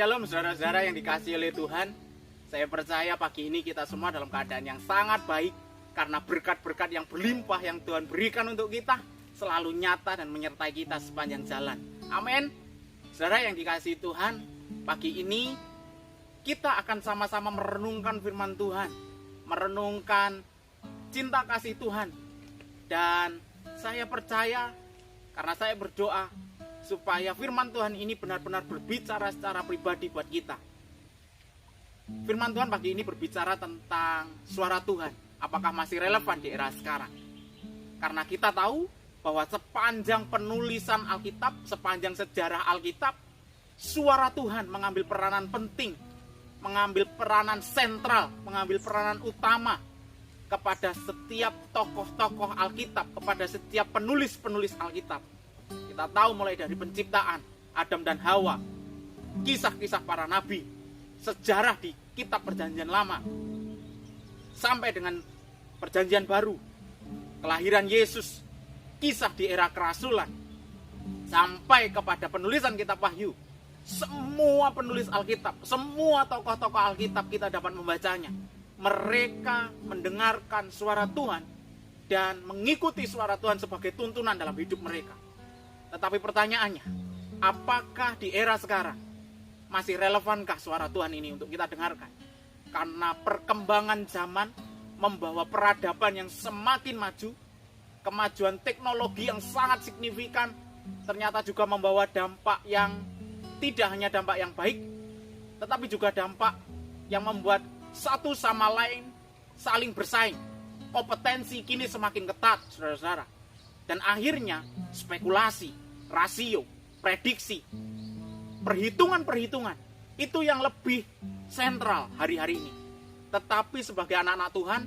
Shalom saudara-saudara yang dikasihi oleh Tuhan. Saya percaya pagi ini kita semua dalam keadaan yang sangat baik, karena berkat-berkat yang berlimpah yang Tuhan berikan untuk kita selalu nyata dan menyertai kita sepanjang jalan. Amin. Saudara yang dikasihi Tuhan, pagi ini kita akan sama-sama merenungkan firman Tuhan, merenungkan cinta kasih Tuhan. Dan saya percaya, karena saya berdoa supaya firman Tuhan ini benar-benar berbicara secara pribadi buat kita. Firman Tuhan pagi ini berbicara tentang suara Tuhan. Apakah masih relevan di era sekarang? Karena kita tahu bahwa sepanjang penulisan Alkitab, sepanjang sejarah Alkitab, suara Tuhan mengambil peranan penting, mengambil peranan sentral, mengambil peranan utama kepada setiap tokoh-tokoh Alkitab, kepada setiap penulis-penulis Alkitab. Kita tahu mulai dari penciptaan Adam dan Hawa, kisah-kisah para nabi, sejarah di kitab Perjanjian Lama, sampai dengan Perjanjian Baru, kelahiran Yesus, kisah di era kerasulan, sampai kepada penulisan kitab Wahyu. Semua penulis Alkitab, semua tokoh-tokoh Alkitab kita dapat membacanya. Mereka mendengarkan suara Tuhan dan mengikuti suara Tuhan sebagai tuntunan dalam hidup mereka. Tetapi pertanyaannya, apakah di era sekarang masih relevankah suara Tuhan ini untuk kita dengarkan? Karena perkembangan zaman membawa peradaban yang semakin maju, kemajuan teknologi yang sangat signifikan, ternyata juga membawa dampak yang tidak hanya dampak yang baik, tetapi juga dampak yang membuat satu sama lain saling bersaing. Kompetensi kini semakin ketat, saudara-saudara. Dan akhirnya spekulasi, rasio, prediksi, perhitungan-perhitungan itu yang lebih sentral hari-hari ini. Tetapi sebagai anak-anak Tuhan,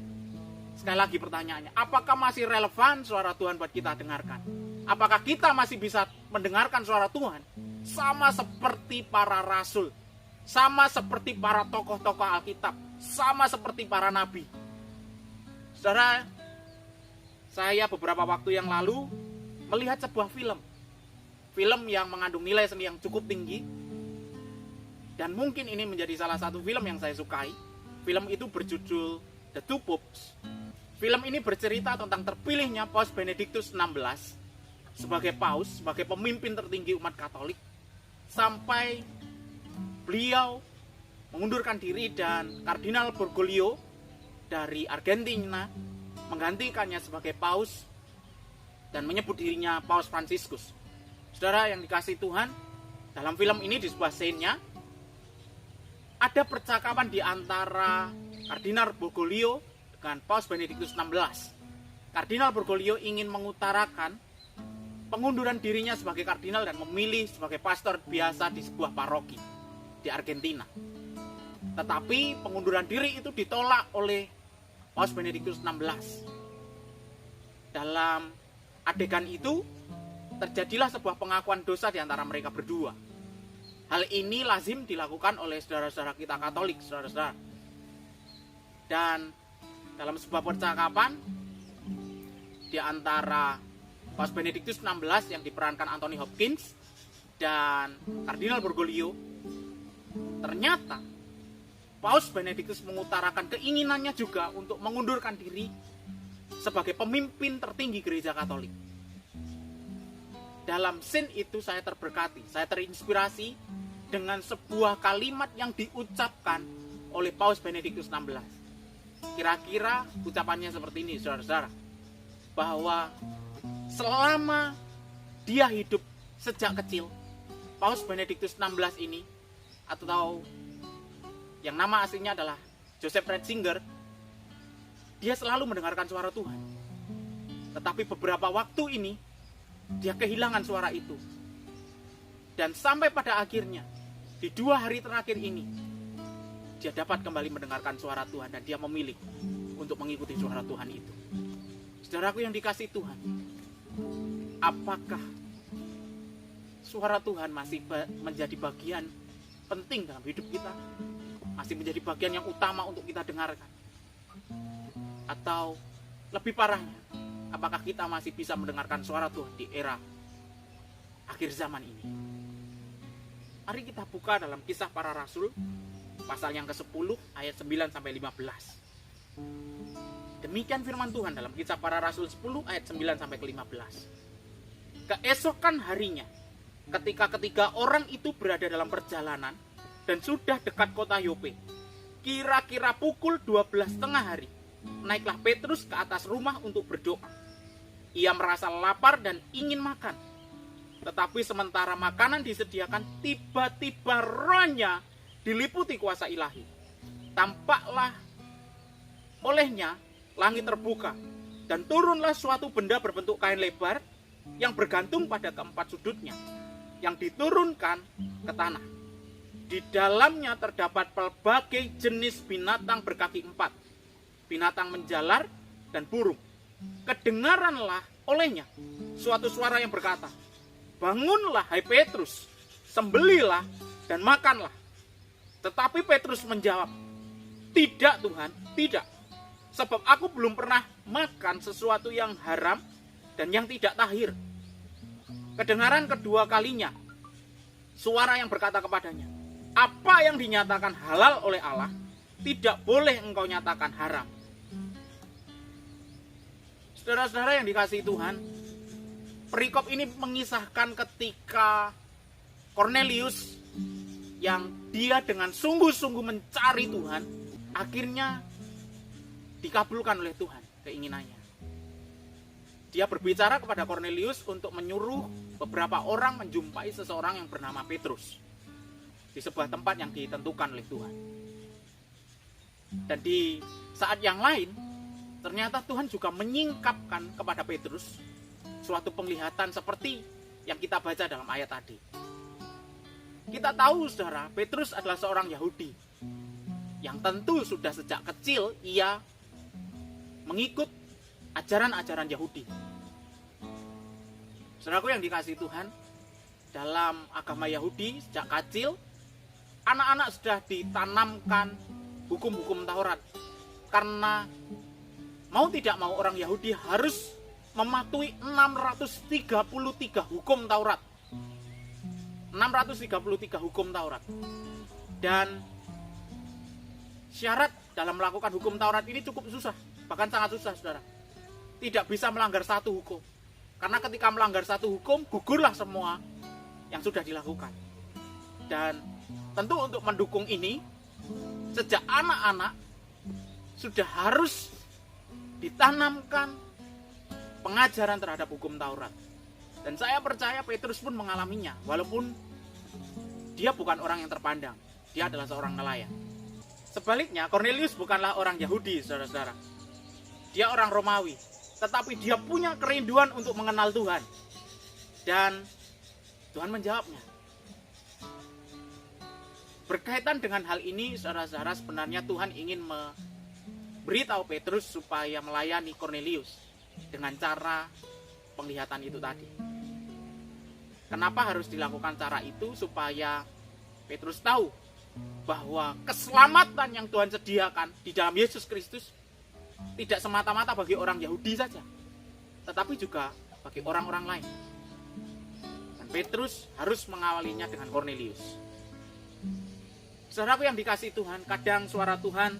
sekali lagi pertanyaannya, apakah masih relevan suara Tuhan buat kita dengarkan? Apakah kita masih bisa mendengarkan suara Tuhan sama seperti para rasul, sama seperti para tokoh-tokoh Alkitab, sama seperti para nabi? Saudara, saya beberapa waktu yang lalu melihat sebuah film yang mengandung nilai seni yang cukup tinggi, dan mungkin ini menjadi salah satu film yang saya sukai. Film itu berjudul The Two Popes. Film ini bercerita tentang terpilihnya Paus Benediktus XVI sebagai paus, sebagai pemimpin tertinggi umat Katolik, sampai beliau mengundurkan diri dan Kardinal Bergoglio dari Argentina menggantikannya sebagai paus dan menyebut dirinya Paus Fransiskus. Saudara yang dikasihi Tuhan, dalam film ini di sebuah scene-nya ada percakapan di antara Kardinal Bergoglio dengan Paus Benediktus XVI. Kardinal Bergoglio ingin mengutarakan pengunduran dirinya sebagai kardinal dan memilih sebagai pastor biasa di sebuah paroki di Argentina. Tetapi pengunduran diri itu ditolak oleh Paus Benediktus XVI. Dalam adegan itu terjadilah sebuah pengakuan dosa di antara mereka berdua. Hal ini lazim dilakukan oleh saudara-saudara kita Katolik, saudara-saudara. Dan dalam sebuah percakapan di antara Paus Benediktus XVI yang diperankan Anthony Hopkins dan Kardinal Bergoglio, ternyata Paus Benediktus mengutarakan keinginannya juga untuk mengundurkan diri sebagai pemimpin tertinggi gereja Katolik. Dalam scene itu saya terberkati, saya terinspirasi dengan sebuah kalimat yang diucapkan oleh Paus Benediktus XVI. Kira-kira ucapannya seperti ini, saudara-saudara, bahwa selama dia hidup sejak kecil, Paus Benediktus XVI ini, atau yang nama aslinya adalah Joseph Ratzinger, dia selalu mendengarkan suara Tuhan. Tetapi beberapa waktu ini dia kehilangan suara itu. Dan sampai pada akhirnya di 2 hari terakhir ini dia dapat kembali mendengarkan suara Tuhan, dan dia memilih untuk mengikuti suara Tuhan itu. Saudaraku yang dikasihi Tuhan, apakah suara Tuhan masih menjadi bagian penting dalam hidup kita? Masih menjadi bagian yang utama untuk kita dengarkan? Atau lebih parahnya, apakah kita masih bisa mendengarkan suara Tuhan di era akhir zaman ini? Mari kita buka dalam Kisah Para Rasul pasal yang ke-10 ayat 9 sampai 15. Demikian firman Tuhan dalam Kisah Para Rasul 10 ayat 9 sampai ke-15. Keesokan harinya, ketika ketiga orang itu berada dalam perjalanan dan sudah dekat kota Yope, kira-kira pukul 12:30 hari, naiklah Petrus ke atas rumah untuk berdoa. Ia merasa lapar dan ingin makan. Tetapi sementara makanan disediakan, tiba-tiba rohnya diliputi kuasa ilahi. Tampaklah olehnya langit terbuka, dan turunlah suatu benda berbentuk kain lebar yang bergantung pada keempat sudutnya, yang diturunkan ke tanah. Di dalamnya terdapat pelbagai jenis binatang berkaki 4, binatang menjalar dan burung. Kedengaranlah olehnya suatu suara yang berkata, "Bangunlah hai Petrus, sembelilah dan makanlah." Tetapi Petrus menjawab, "Tidak Tuhan, tidak. Sebab aku belum pernah makan sesuatu yang haram dan yang tidak tahir." Kedengaran kedua kalinya suara yang berkata kepadanya, "Apa yang dinyatakan halal oleh Allah, tidak boleh engkau nyatakan haram." Saudara-saudara yang dikasihi Tuhan, perikop ini mengisahkan ketika Kornelius yang dia dengan sungguh-sungguh mencari Tuhan, akhirnya dikabulkan oleh Tuhan keinginannya. Dia berbicara kepada Kornelius untuk menyuruh beberapa orang menjumpai seseorang yang bernama Petrus di sebuah tempat yang ditentukan oleh Tuhan. Dan di saat yang lain, ternyata Tuhan juga menyingkapkan kepada Petrus suatu penglihatan seperti yang kita baca dalam ayat tadi. Kita tahu, saudara, Petrus adalah seorang Yahudi yang tentu sudah sejak kecil ia mengikut ajaran-ajaran Yahudi. Saudaraku yang dikasihi Tuhan, dalam agama Yahudi sejak kecil, anak-anak sudah ditanamkan hukum-hukum Taurat. Karena mau tidak mau orang Yahudi harus mematuhi 633 hukum Taurat. 633 hukum Taurat. Dan syarat dalam melakukan hukum Taurat ini cukup susah. Bahkan sangat susah, saudara. Tidak bisa melanggar satu hukum. Karena ketika melanggar satu hukum, gugurlah semua yang sudah dilakukan. Dan tentu untuk mendukung ini, sejak anak-anak sudah harus ditanamkan pengajaran terhadap hukum Taurat. Dan saya percaya Petrus pun mengalaminya, walaupun dia bukan orang yang terpandang. Dia adalah seorang nelayan. Sebaliknya, Kornelius bukanlah orang Yahudi, saudara-saudara. Dia orang Romawi, tetapi dia punya kerinduan untuk mengenal Tuhan. Dan Tuhan menjawabnya. Berkaitan dengan hal ini, saudara-saudara, sebenarnya Tuhan ingin memberitahu Petrus supaya melayani Kornelius dengan cara penglihatan itu tadi. Kenapa harus dilakukan cara itu? Supaya Petrus tahu bahwa keselamatan yang Tuhan sediakan di dalam Yesus Kristus tidak semata-mata bagi orang Yahudi saja, tetapi juga bagi orang-orang lain. Dan Petrus harus mengawalinya dengan Kornelius. Saudaraku yang dikasihi Tuhan, kadang suara Tuhan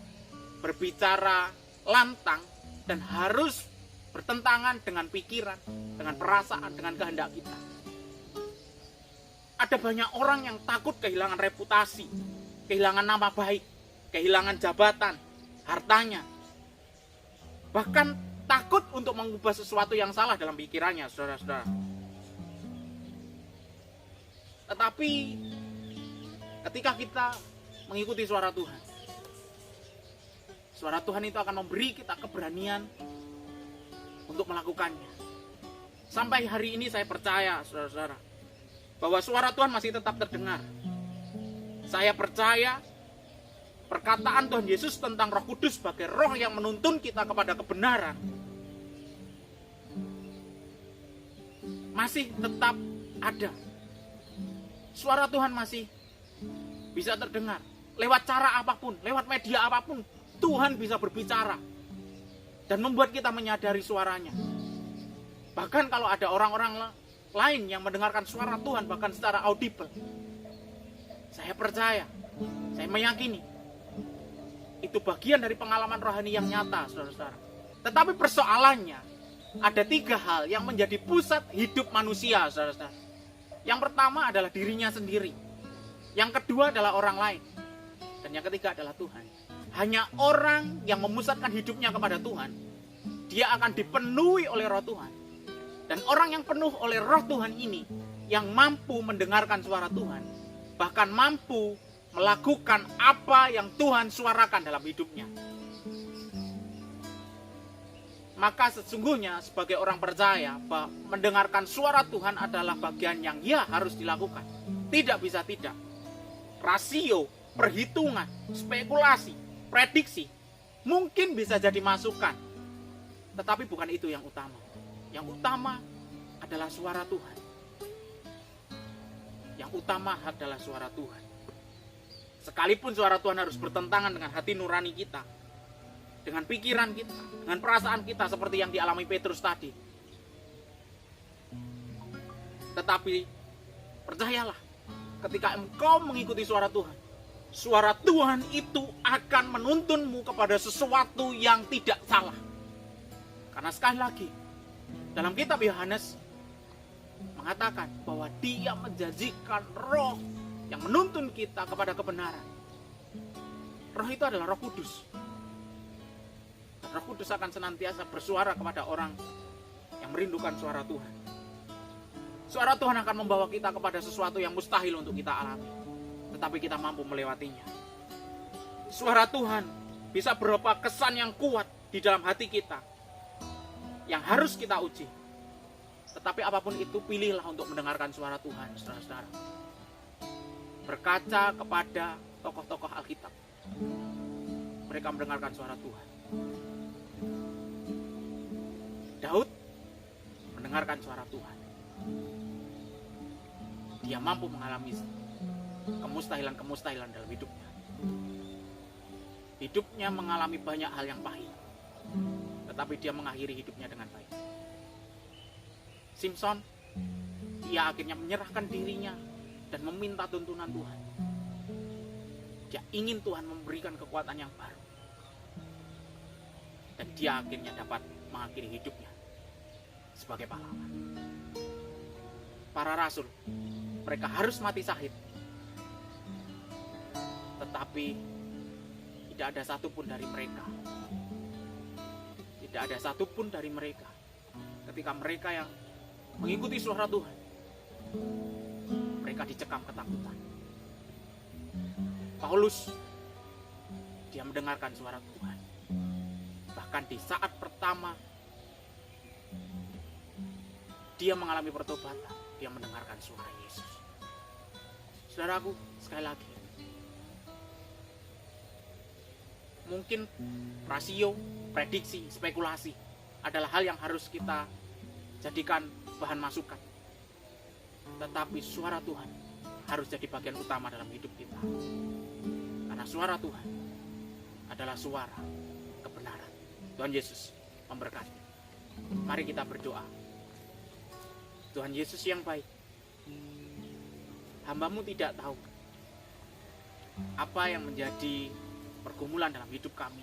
berbicara lantang dan harus bertentangan dengan pikiran, dengan perasaan, dengan kehendak kita. Ada banyak orang yang takut kehilangan reputasi, kehilangan nama baik, kehilangan jabatan, hartanya. Bahkan takut untuk mengubah sesuatu yang salah dalam pikirannya, saudara-saudara. Tetapi ketika kita mengikuti suara Tuhan itu akan memberi kita keberanian untuk melakukannya. Sampai hari ini saya percaya, saudara-saudara, bahwa suara Tuhan masih tetap terdengar. Saya percaya perkataan Tuhan Yesus tentang Roh Kudus sebagai roh yang menuntun kita kepada kebenaran masih tetap ada. Suara Tuhan masih bisa terdengar. Lewat cara apapun, lewat media apapun, Tuhan bisa berbicara dan membuat kita menyadari suaranya. Bahkan kalau ada orang-orang lain yang mendengarkan suara Tuhan bahkan secara audible, Saya percaya, saya meyakini itu bagian dari pengalaman rohani yang nyata, saudara-saudara. Tetapi persoalannya, ada 3 hal yang menjadi pusat hidup manusia, saudara-saudara. Yang pertama adalah dirinya sendiri. Yang kedua adalah orang lain. Dan yang ketiga adalah Tuhan. Hanya orang yang memusatkan hidupnya kepada Tuhan, dia akan dipenuhi oleh roh Tuhan. Dan orang yang penuh oleh roh Tuhan ini, yang mampu mendengarkan suara Tuhan, bahkan mampu melakukan apa yang Tuhan suarakan dalam hidupnya. Maka sesungguhnya sebagai orang percaya, bahwa mendengarkan suara Tuhan adalah bagian yang harus dilakukan. Tidak bisa tidak. Rasio, perhitungan, spekulasi, prediksi mungkin bisa jadi masukan, tetapi bukan itu yang utama. Yang utama adalah suara Tuhan. Yang utama adalah suara Tuhan. Sekalipun suara Tuhan harus bertentangan dengan hati nurani kita, dengan pikiran kita, dengan perasaan kita, seperti yang dialami Petrus tadi. Tetapi percayalah, ketika engkau mengikuti suara Tuhan itu akan menuntunmu kepada sesuatu yang tidak salah. Karena sekali lagi, dalam kitab Yohanes mengatakan bahwa Dia menjanjikan roh yang menuntun kita kepada kebenaran. Roh itu adalah Roh Kudus. Dan Roh Kudus akan senantiasa bersuara kepada orang yang merindukan suara Tuhan. Suara Tuhan akan membawa kita kepada sesuatu yang mustahil untuk kita alami, tetapi kita mampu melewatinya. Suara Tuhan bisa berupa kesan yang kuat di dalam hati kita, yang harus kita uji. Tetapi apapun itu, pilihlah untuk mendengarkan suara Tuhan, saudara-saudara. Berkaca kepada tokoh-tokoh Alkitab. Mereka mendengarkan suara Tuhan. Daud mendengarkan suara Tuhan. Dia mampu mengalami kemustahilan-kemustahilan dalam hidupnya. Hidupnya mengalami banyak hal yang pahit, tetapi dia mengakhiri hidupnya dengan baik. Simson, dia akhirnya menyerahkan dirinya dan meminta tuntunan Tuhan. Dia ingin Tuhan memberikan kekuatan yang baru. Dan dia akhirnya dapat mengakhiri hidupnya sebagai pahlawan. Para rasul, mereka harus mati syahid. Tetapi tidak ada satupun dari mereka. Tidak ada satupun dari mereka. Ketika mereka yang mengikuti suara Tuhan, mereka dicekam ketakutan. Paulus, dia mendengarkan suara Tuhan. Bahkan di saat pertama dia mengalami pertobatan, dia mendengarkan suara Yesus. Saudaraku, sekali lagi, mungkin rasio, prediksi, spekulasi adalah hal yang harus kita jadikan bahan masukan. Tetapi suara Tuhan harus jadi bagian utama dalam hidup kita. Karena suara Tuhan adalah suara kebenaran. Tuhan Yesus memberkati. Mari kita berdoa. Tuhan Yesus yang baik, hamba-Mu tidak tahu apa yang menjadi pergumulan dalam hidup kami.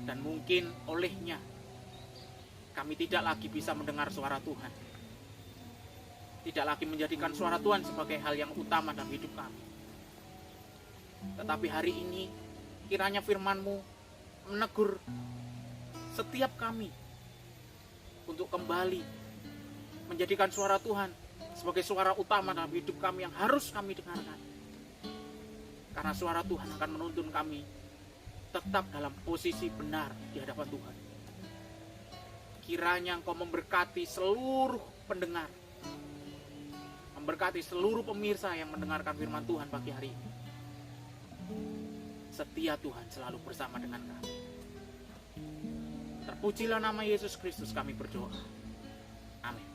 Dan mungkin olehnya kami tidak lagi bisa mendengar suara Tuhan. Tidak lagi menjadikan suara Tuhan sebagai hal yang utama dalam hidup kami. Tetapi hari ini kiranya firman-Mu menegur setiap kami untuk kembali menjadikan suara Tuhan sebagai suara utama dalam hidup kami yang harus kami dengarkan. Karena suara Tuhan akan menuntun kami tetap dalam posisi benar di hadapan Tuhan. Kiranya Engkau memberkati seluruh pendengar, memberkati seluruh pemirsa yang mendengarkan firman Tuhan pagi hari ini. Setia Tuhan selalu bersama dengan kami. Terpujilah nama Yesus Kristus, kami berdoa. Amin.